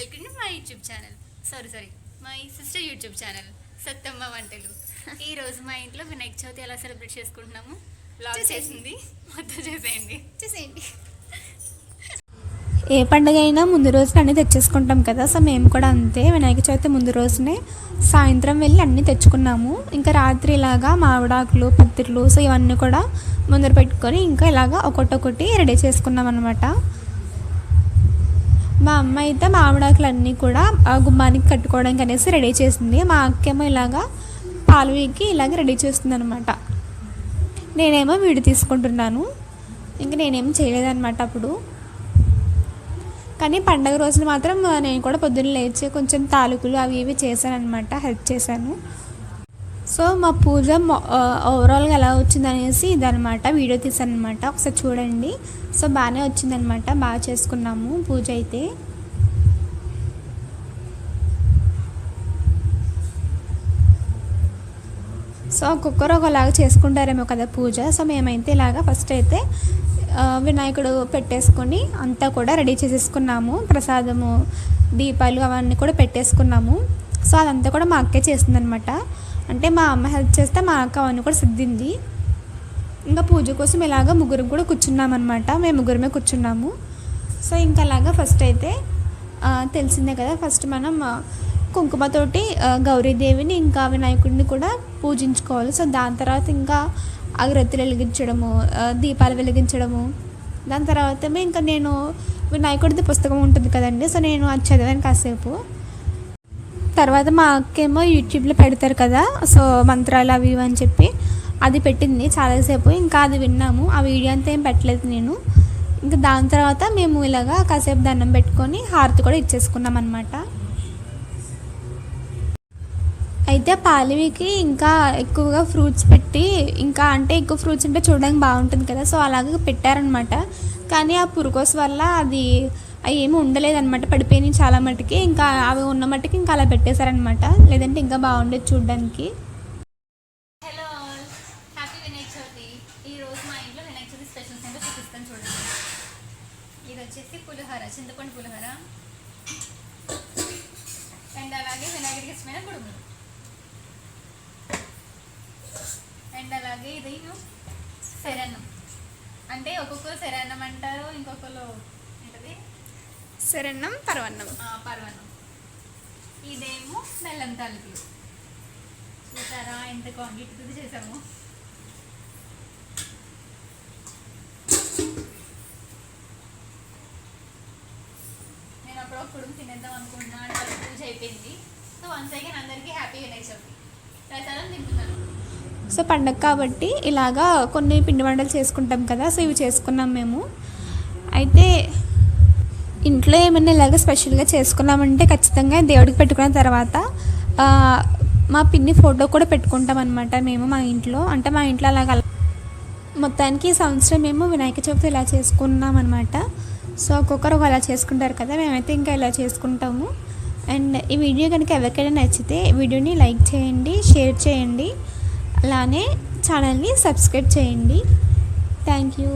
Welcome to my YouTube channel. Sorry my sister YouTube channel Sattamma వంటలు. ఈరోజు మా ఇంట్లో వినాయక చవితి ఎలా సెలబ్రేట్ చేసుకుంటున్నాము బ్లాగ్ చేసింది మొత్తం చూసేయండి. ఏ పండుగ అయినా ముందు రోజున అన్నీ తెచ్చేసుకుంటాం కదా. సో మేము కూడా అంతే, వినాయక చవితి ముందు రోజునే సాయంత్రం వెళ్ళి అన్నీ తెచ్చుకున్నాము. ఇంకా రాత్రి ఇలాగా మామిడాకులు, పత్తిర్లు, సో ఇవన్నీ కూడా ముందర పెట్టుకొని ఇంకా ఇలాగా ఒక్కొక్కటి రెడీ చేసుకున్నాం అనమాట. మా అమ్మ అయితే మామిడాకులు అన్నీ కూడా గుమ్మానికి కట్టుకోవడానికి అనేసి రెడీ చేసింది. మా అక్కేమో ఇలాగా పాలు వీకి ఇలాగ రెడీ చేస్తుంది అనమాట. నేనేమో వీడి తీసుకుంటున్నాను. ఇంకా నేనేం చేయలేదన్నమాట అప్పుడు. కానీ పండగ రోజున మాత్రం నేను కూడా పొద్దున్న లేచి కొంచెం తాలూకులు అవి ఇవి చేశాను అనమాట, హెల్ప్ చేశాను. సో మా పూజ ఓవరాల్గా ఎలా వచ్చిందనేసి ఇదనమాట వీడియో తీసాను అనమాట. ఒకసారి చూడండి. సో బాగానే వచ్చిందనమాట, బాగా చేసుకున్నాము పూజ అయితే. సో ఒక్కొక్కరు ఒకలాగా చేసుకుంటారేమో కదా పూజ. సో మేమైతే ఇలాగా ఫస్ట్ అయితే వినాయకుడు పెట్టేసుకొని అంతా కూడా రెడీ చేసేసుకున్నాము. ప్రసాదము, దీపాలు అవన్నీ కూడా పెట్టేసుకున్నాము. సో అదంతా కూడా మా అక్కే చేసిందనమాట. అంటే మా అమ్మ హెల్ప్ చేస్తే మా అక్క అవన్నీ కూడా సిద్ధింది. ఇంకా పూజ కోసం ఇలాగ ముగ్గురం కూడా కూర్చున్నాం అనమాట. మేము ముగ్గురమే కూర్చున్నాము. సో ఇంకా అలాగా ఫస్ట్ అయితే తెలిసిందే కదా, ఫస్ట్ మనం కుంకుమతోటి గౌరీదేవిని ఇంకా వినాయకుడిని కూడా పూజించుకోవాలి. సో దాని తర్వాత ఇంకా అగరత్తులు వెలిగించడము, దీపాలు వెలిగించడము. దాని తర్వాత ఇంకా నేను వినాయకుడిది పుస్తకం ఉంటుంది కదండి, సో నేను అది చదివాను కాసేపు. తర్వాత మా అక్కేమో యూట్యూబ్లో పెడతారు కదా, సో మంత్రాలు అవి ఇవి అని చెప్పి అది పెట్టింది చాలాసేపు. ఇంకా అది విన్నాము. ఆ వీడియో అంతా ఏం పెట్టలేదు నేను. ఇంకా దాని తర్వాత మేము ఇలాగా కాసేపు దండం పెట్టుకొని హారతి కూడా ఇచ్చేసుకున్నాం అనమాట. అయితే పాలవికి ఇంకా ఎక్కువగా ఫ్రూట్స్ పెట్టి, ఇంకా అంటే ఎక్కువ ఫ్రూట్స్ ఉంటే చూడడానికి బాగుంటుంది కదా, సో అలాగే పెట్టారనమాట. కానీ ఆ పురుకోస్ వల్ల అది అవి ఏమి ఉండలేదన్నమాట, పడిపోయినాయి చాలా మట్టుకి. ఇంకా అవి ఉన్న మట్టుకి ఇంకా అలా పెట్టేశారనమాట, లేదంటే ఇంకా బాగుండేది చూడడానికి. Hello, happy Vinayaka Chavithi. ఈరోజు మా ఇంట్లో వినాయక చవితి స్పెషల్స్ ఏంటో చూపిస్తాను చూడండి. ఇది వచ్చేసి పులిహోర, చింతపండు పులిహోర, అండ్ అలాగే వినాయకుడికి ఇష్టమైన కుడుములు, అండ్ అలాగే ఇది శరణం. అంటే ఒక్కొక్కరు శరణం అంటారు, ఇంకొకరు ఏంటది శరణం, పరవన్నం. ఇదేమో బెల్లం తాలికలు. చూసారా ఎంత క్వాంటిటీ చేసాము. నేను అప్పుడు కుడుము తినేద్దాం అనుకుంటున్నాను, వాళ్ళ పూజ అయిపోయింది. సో వన్స్ అగైన్ అందరికీ హ్యాపీ వినాయక చవితి. ప్రసాదం తింటున్నాను. సో పండగ కాబట్టి ఇలాగా కొన్ని పిండి వంటలు చేసుకుంటాం కదా, సో ఇవి చేసుకున్నాం మేము. అయితే ఇంట్లో ఏమైనా ఇలాగ స్పెషల్గా చేసుకున్నామంటే ఖచ్చితంగా దేవుడికి పెట్టుకున్న తర్వాత మా పిన్ని ఫోటో కూడా పెట్టుకుంటాం అనమాట మేము మా ఇంట్లో. అంటే మా ఇంట్లో అలాగ మొత్తానికి ఈ సంవత్సరం మేము వినాయక చవితి ఇలా చేసుకున్నాం అనమాట. సో ఒక్కొక్కరు అలా చేసుకుంటారు కదా, మేమైతే ఇంకా ఇలా చేసుకుంటాము. అండ్ ఈ వీడియో కనుక ఎవరికైనా నచ్చితే వీడియోని లైక్ చేయండి, షేర్ చేయండి, అలానే ఛానల్ని సబ్స్క్రైబ్ చేయండి. Thank you.